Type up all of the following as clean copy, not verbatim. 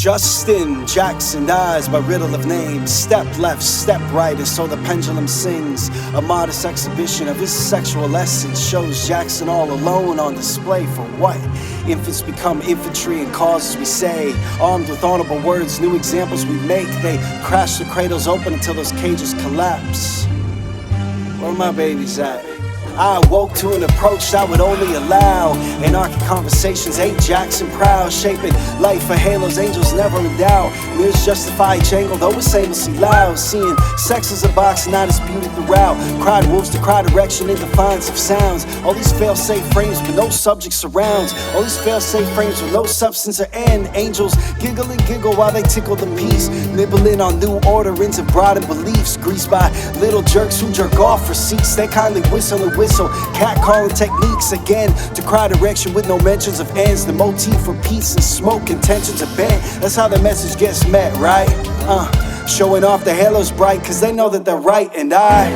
Justin Jackson dies by riddle of names. Step left, step right, and so the pendulum sings. A modest exhibition of his sexual essence shows Jackson all alone on display for what? Infants become infantry and causes we say. Armed with honorable words, new examples we make. They crash the cradles open until those cages collapse. Where my babies at? I awoke to an approach that would only allow anarchic conversations, hate Jackson proud, shaping life for halos, angels never in doubt. Mirrors justify jangle, though it's aimlessly loud. Seeing sex as a box and not disputed throughout. Cried wolves to cry direction in defiance of sounds. All these fail-safe frames with no subject surrounds. All these fail-safe frames with no substance or end. Angels giggle and giggle while they tickle the peace, nibbling on new orderings of broadened beliefs, greased by little jerks who jerk off receipts. They kindly whistle and whistle, cat-calling techniques again to cry direction with no mentions of ends. The motif for peace and smoke, intentions are bent. That's how the message gets met, right? Showing off the halos bright, cause they know that they're right. And I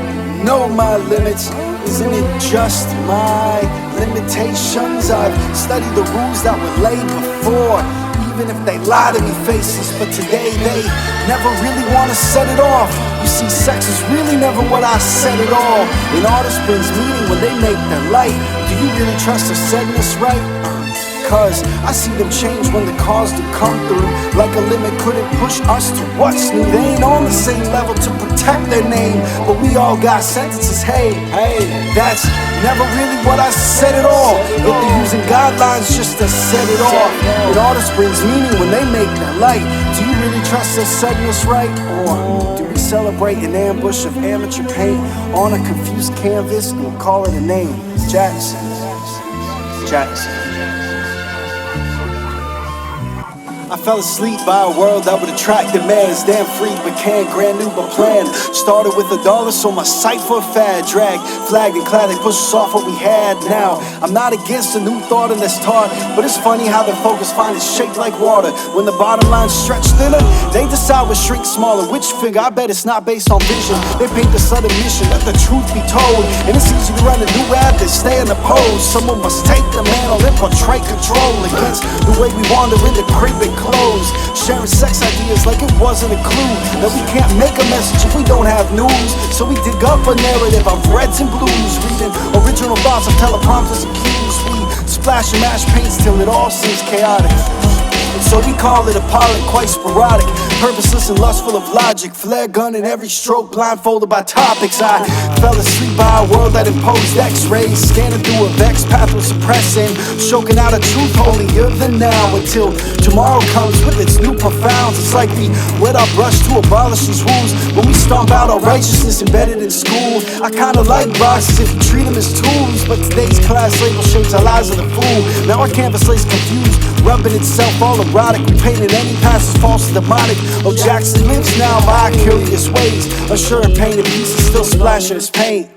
know my limits. Isn't it just my limitations? I've studied the rules that were laid before, even if they lie to me faces. But today they never really want to set it off. You see, sex is really never what I said at all. An artist brings meaning when they make their light. Do you really trust their setting this right? Cause I see them change when the cause do come through. Like a limit couldn't push us to what's new. They ain't on the same level to protect their name, but we all got sentences. Hey, that's never really what I said at all. If they're using guidelines just to set it off. An artist brings meaning when they make their light. Do you really trust they're setting this right? Or do we celebrate an ambush of amateur paint on a confused canvas and call it a name? Jackson. I fell asleep by a world that would attract demands. Damn free but can't, grand new but planned. Started with $1, so my sight for a fad. Drag, flagged and clad, they push us off what we had. Now, I'm not against a new thought and that's taught, but it's funny how their focus find it shaped like water. When the bottom line stretched thinner, they decide what shrink smaller. Which figure? I bet it's not based on vision. They paint the subtle mission, let the truth be told. And it's easy to run a new ad than stay in the pose. Someone must take the mantle and portray control against the way we wander in the crib and clothes, sharing sex ideas like it wasn't a clue that we can't make a message if we don't have news. So we dig up a narrative of reds and blues, reading original thoughts of teleprompters and cues. We splash and mash paints till it all seems chaotic. And so we call it a Pollock, quite sporadic, purposeless and lustful of logic. Flare gun in every stroke, blindfolded by topics. I fell asleep by a world that imposed x-rays, scanning through a vex path with suppressing, choking out a truth holier than now, until tomorrow comes with its new profounds. It's like we wet our brush to abolish these rules when we stomp out our righteousness embedded in school. I kinda like boxes if you treat them as tools, but today's class label shapes our lives of the fool. Now our canvas lays confused, rubbing itself all erotic. We painted any past as false and demonic. Oh, Jackson lives now by curious ways, unsure and painted pieces still splashing his paint.